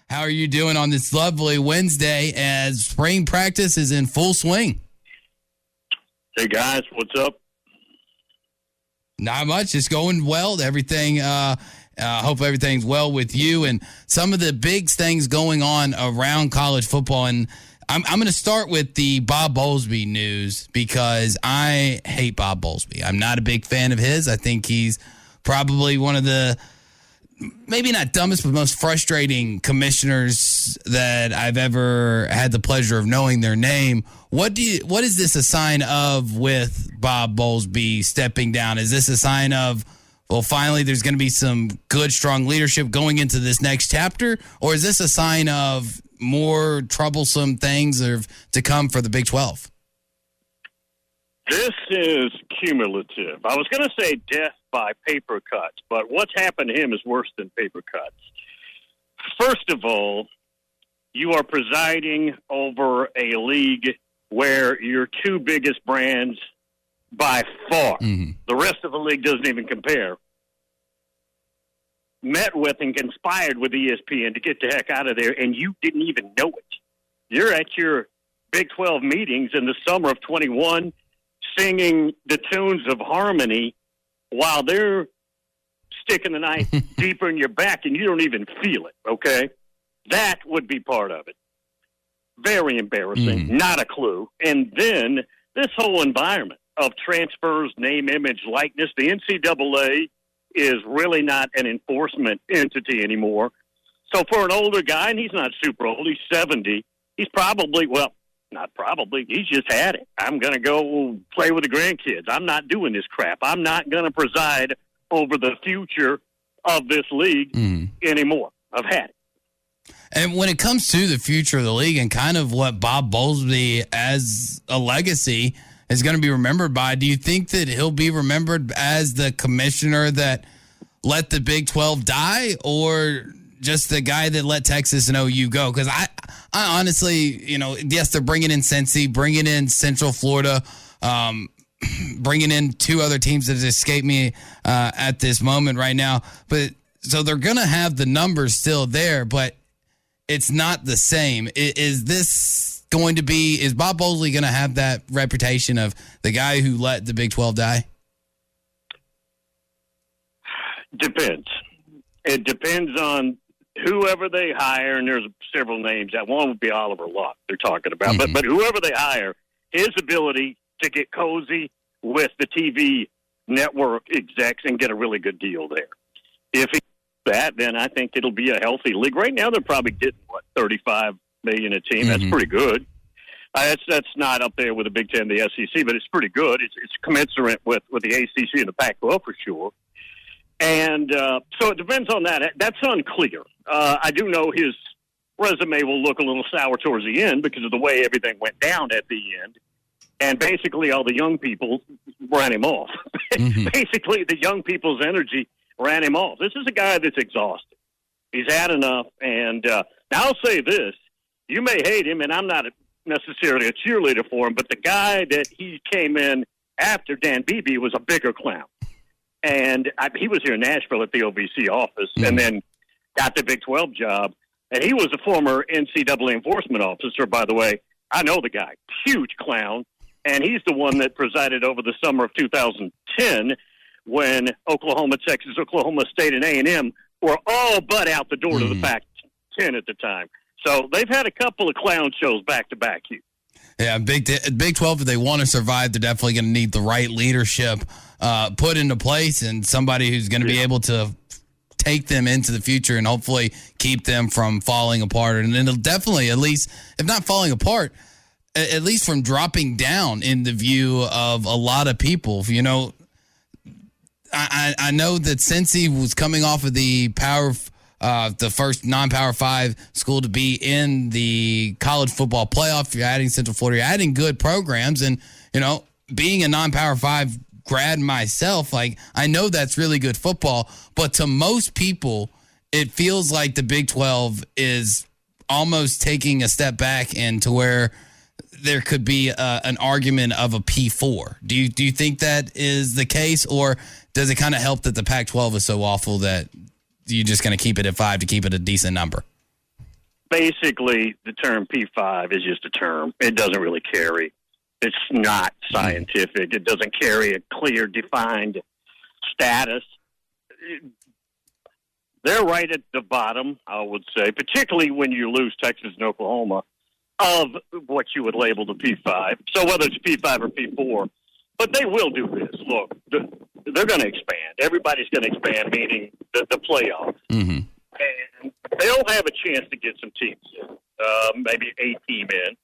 How are you doing on this lovely Wednesday as spring practice is in full swing? Hey, guys, what's up? Not much. It's going well. Everything, hope everything's well with you and some of the big things going on around college football. And I'm going to start with the Bob Bowlsby news because I hate Bob Bowlsby. I'm not a big fan of his. I think he's probably one of the, maybe not dumbest, but most frustrating commissioners that I've ever had the pleasure of knowing their name. What is this a sign of with Bob Bowlsby stepping down? Is this a sign of, well, finally there's going to be some good, strong leadership going into this next chapter? Or is this a sign of more troublesome things to come for the Big 12? This is cumulative. I was going to say death by paper cuts, but what's happened to him is worse than paper cuts. First of all, you are presiding over a league where your two biggest brands by far, the rest of the league doesn't even compare, met with and conspired with ESPN to get the heck out of there, and you didn't even know it. You're at your Big 12 meetings in the summer of 21 singing the tunes of harmony while they're sticking the knife deeper in your back and you don't even feel it, okay? That would be part of it. Very embarrassing, not a clue. And then this whole environment of transfers, name, image, likeness, the NCAA is really not an enforcement entity anymore. So for an older guy, and he's not super old, he's 70, he's probably, well, not probably, he's just had it. I'm going to go play with the grandkids. I'm not doing this crap. I'm not going to preside over the future of this league anymore. I've had it. And when it comes to the future of the league and kind of what Bob Bowlsby as a legacy is going to be remembered by, do you think that he'll be remembered as the commissioner that let the Big 12 die, or just the guy that let Texas and OU go? Because I honestly, yes, they're bringing in Cincy, bringing in Central Florida, bringing in two other teams that escape me at this moment right now. But so they're going to have the numbers still there, but it's not the same. Is Bob Bowlsby going to have that reputation of the guy who let the Big 12 die? Depends. It depends on whoever they hire, and there's several names. That one would be Oliver Luck they're talking about. But whoever they hire, his ability to get cozy with the TV network execs and get a really good deal there. If he does that, then I think it'll be a healthy league. Right now they're probably getting, $35 million a team. That's pretty good. That's not up there with the Big Ten, the SEC, but it's pretty good. It's commensurate with the ACC and the Pac-12 for sure. And so it depends on that. That's unclear. I do know his resume will look a little sour towards the end because of the way everything went down at the end. And basically all the young people ran him off. Basically the young people's energy ran him off. This is a guy that's exhausted. He's had enough. And now I'll say this. You may hate him, and I'm not necessarily a cheerleader for him, but the guy that he came in after, Dan Beebe, was a bigger clown. And he was here in Nashville at the OVC office and then got the Big 12 job. And he was a former NCAA enforcement officer, by the way. I know the guy. Huge clown. And he's the one that presided over the summer of 2010 when Oklahoma, Texas, Oklahoma State, and A&M were all but out the door to the Pac-10 at the time. So they've had a couple of clown shows back-to-back here. Yeah, Big 12, if they want to survive, they're definitely going to need the right leadership put into place and somebody who's going to be able to take them into the future and hopefully keep them from falling apart. And it'll definitely, at least, if not falling apart, at least from dropping down in the view of a lot of people. I know that Cincy was coming off of the first non-Power 5 school to be in the college football playoff. You're adding Central Florida, you're adding good programs. And, being a non-Power 5 grad myself, I know that's really good football. But to most people, it feels like the Big 12 is almost taking a step back and to where there could be an argument of a P4. Do you think that is the case, or does it kind of help that the Pac-12 is so awful that you're just going to keep it at 5 to keep it a decent number? basically the term P5 is just a term. It doesn't really carry. It's not scientific. It doesn't carry a clear, defined status. They're right at the bottom, I would say, particularly when you lose Texas and Oklahoma, of what you would label the P5. So whether it's P5 or P4, but they will do this. Look, they're going to expand. Everybody's going to expand, meaning the playoffs. Mm-hmm. And they'll have a chance to get some teams in, maybe a team in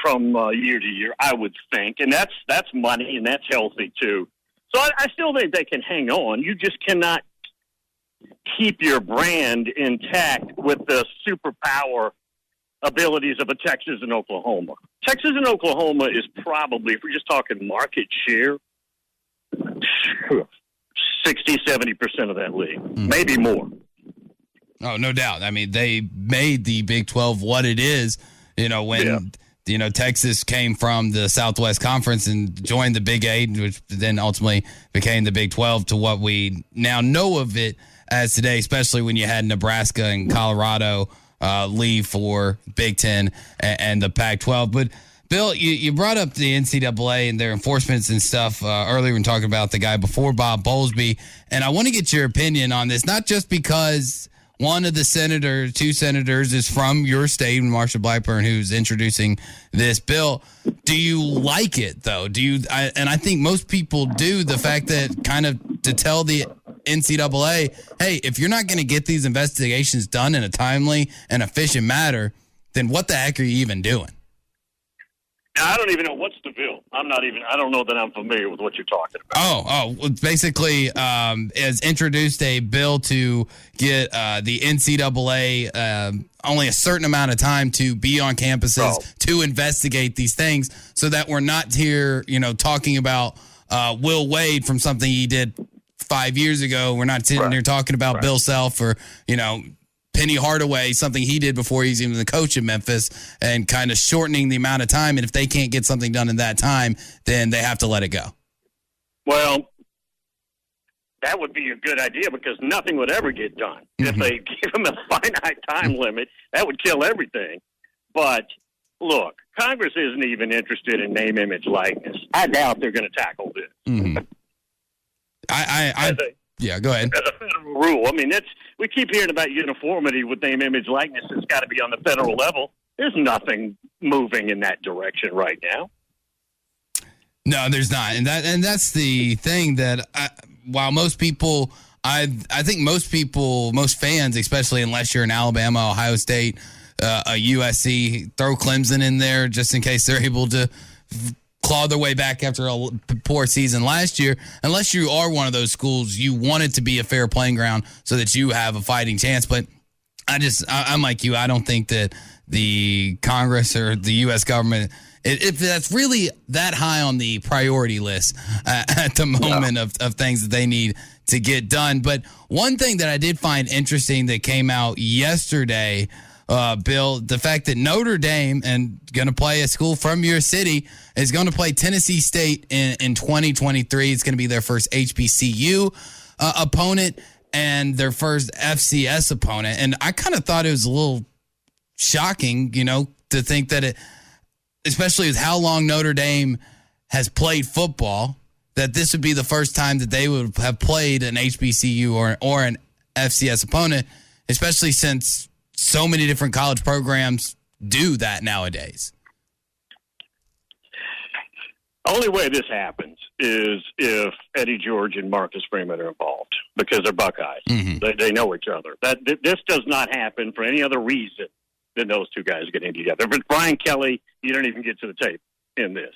from year to year, I would think. And that's money, and that's healthy, too. So I still think they can hang on. You just cannot keep your brand intact with the superpower abilities of a Texas and Oklahoma. Texas and Oklahoma is probably, if we're just talking market share, 60-70% of that league, maybe more. Oh, no doubt. I mean, they made the Big 12 what it is, when Texas came from the Southwest Conference and joined the Big 8, which then ultimately became the Big 12, to what we now know of it as today, especially when you had Nebraska and Colorado leave for Big 10 and the Pac-12. But, Bill, you brought up the NCAA and their enforcements and stuff earlier when talking about the guy before Bob Bowlsby, and I want to get your opinion on this, not just because one of the two senators is from your state, Marsha Blackburn, who's introducing this bill. Do you like it, though? And I think most people do, the fact that kind of to tell the NCAA, hey, if you're not going to get these investigations done in a timely and efficient manner, then what the heck are you even doing? I don't even know what's the bill. I don't know that I'm familiar with what you're talking about. Well, basically, has introduced a bill to get the NCAA only a certain amount of time to be on campuses to investigate these things, so that we're not here, talking about Will Wade from something he did 5 years ago. We're not sitting here talking about Bill Self or, Penny Hardaway, something he did before he's even the coach in Memphis, and kind of shortening the amount of time. And if they can't get something done in that time, then they have to let it go. Well, that would be a good idea, because nothing would ever get done. Mm-hmm. If they give them a finite time limit, that would kill everything. But look, Congress isn't even interested in name, image, likeness. I doubt they're going to tackle this. Mm-hmm. Yeah, go ahead. As a federal rule. I mean, we keep hearing about uniformity with name, image, likeness. It's got to be on the federal level. There's nothing moving in that direction right now. No, there's not. And that's the thing that while most people, I think most fans, especially unless you're in Alabama, Ohio State, a USC, throw Clemson in there just in case they're able to claw their way back after a poor season last year. Unless you are one of those schools, you want it to be a fair playing ground so that you have a fighting chance. But I'm like you. I don't think that the Congress or the U.S. government, if that's really that high on the priority list at the moment of things that they need to get done. But one thing that I did find interesting that came out yesterday, Bill, the fact that Notre Dame, and going to play a school from your city, is going to play Tennessee State in 2023. It's going to be their first HBCU opponent and their first FCS opponent. And I kind of thought it was a little shocking, to think that it, especially with how long Notre Dame has played football, that this would be the first time that they would have played an HBCU or an FCS opponent, especially since so many different college programs do that nowadays. Only way this happens is if Eddie George and Marcus Freeman are involved, because they're Buckeyes. Mm-hmm. They know each other. This does not happen for any other reason than those two guys getting together. If it's Brian Kelly, you don't even get to the tape in this.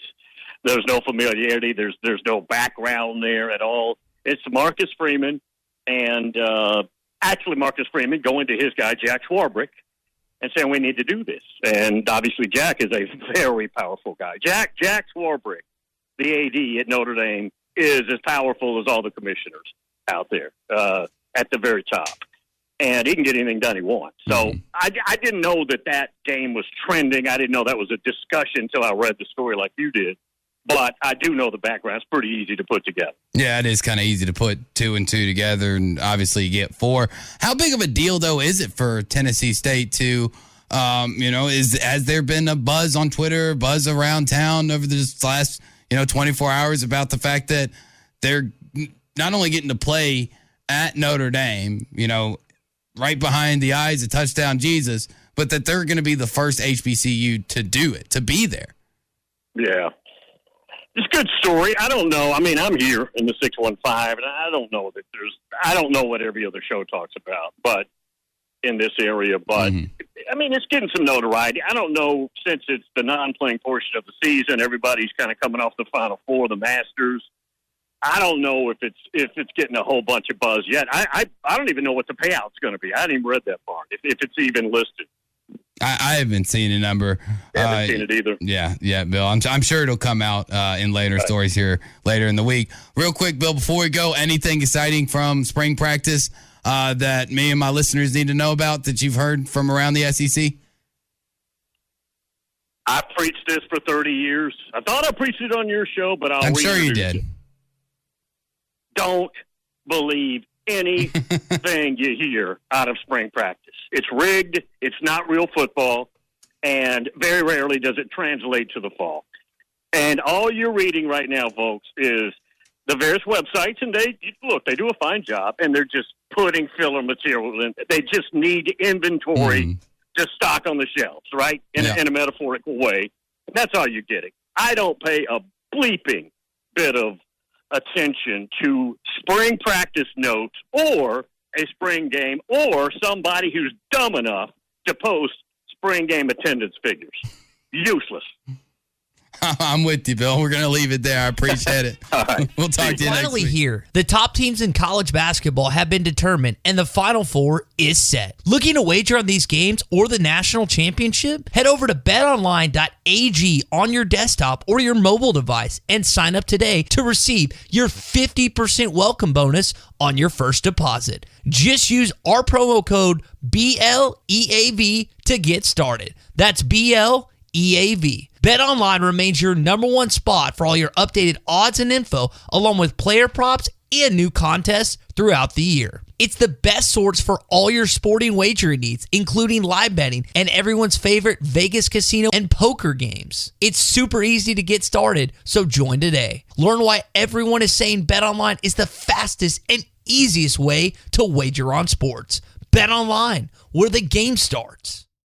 There's no familiarity. There's no background there at all. It's Marcus Freeman and actually Marcus Freeman going to his guy, Jack Swarbrick, and saying we need to do this. And obviously Jack is a very powerful guy. Jack Swarbrick, the AD at Notre Dame, is as powerful as all the commissioners out there at the very top. And he can get anything done he wants. So I didn't know that game was trending. I didn't know that was a discussion until I read the story like you did. But I do know the background. It's pretty easy to put together. Yeah, it is kind of easy to put 2 and 2 together, and obviously you get 4. How big of a deal, though, is it for Tennessee State to Has there been a buzz on Twitter, buzz around town over this last, 24 hours about the fact that they're not only getting to play at Notre Dame, right behind the eyes of Touchdown Jesus, but that they're going to be the first HBCU to do it, to be there? Yeah. It's a good story. I don't know. I mean, I'm here in the 615, and I don't know what every other show talks about, but in this area, but I mean, it's getting some notoriety. I don't know, since it's the non-playing portion of the season, everybody's kind of coming off the Final Four, the Masters. I don't know if it's getting a whole bunch of buzz yet. I don't even know what the payout's going to be. I haven't even read that part, if it's even listed. I haven't seen a number. I haven't seen it either. Yeah, Bill. I'm sure it'll come out in later stories here later in the week. Real quick, Bill, before we go, anything exciting from spring practice that me and my listeners need to know about that you've heard from around the SEC? I preached this for 30 years. I thought I preached it on your show, but I'm sure you did. Don't believe anything you hear out of spring practice. It's rigged. It's not real football. And very rarely does it translate to the fall. And all you're reading right now, folks, is the various websites, and they do a fine job, and they're just putting filler material in. They just need inventory to stock on the shelves, right? In a metaphorical way. And that's all you're getting. I don't pay a bleeping bit of attention to spring practice notes or a spring game or somebody who's dumb enough to post spring game attendance figures. Useless. I'm with you, Bill. We're going to leave it there. I appreciate it. All right. We'll talk to you next Finally week. here, the top teams in college basketball have been determined, and the Final Four is set. Looking to wager on these games or the national championship? Head over to betonline.ag on your desktop or your mobile device and sign up today to receive your 50% welcome bonus on your first deposit. Just use our promo code BLEAV to get started. That's BLEAV. BetOnline remains your number one spot for all your updated odds and info, along with player props and new contests throughout the year. It's the best source for all your sporting wagering needs, including live betting and everyone's favorite Vegas casino and poker games. It's super easy to get started, so join today. Learn why everyone is saying BetOnline is the fastest and easiest way to wager on sports. BetOnline, where the game starts.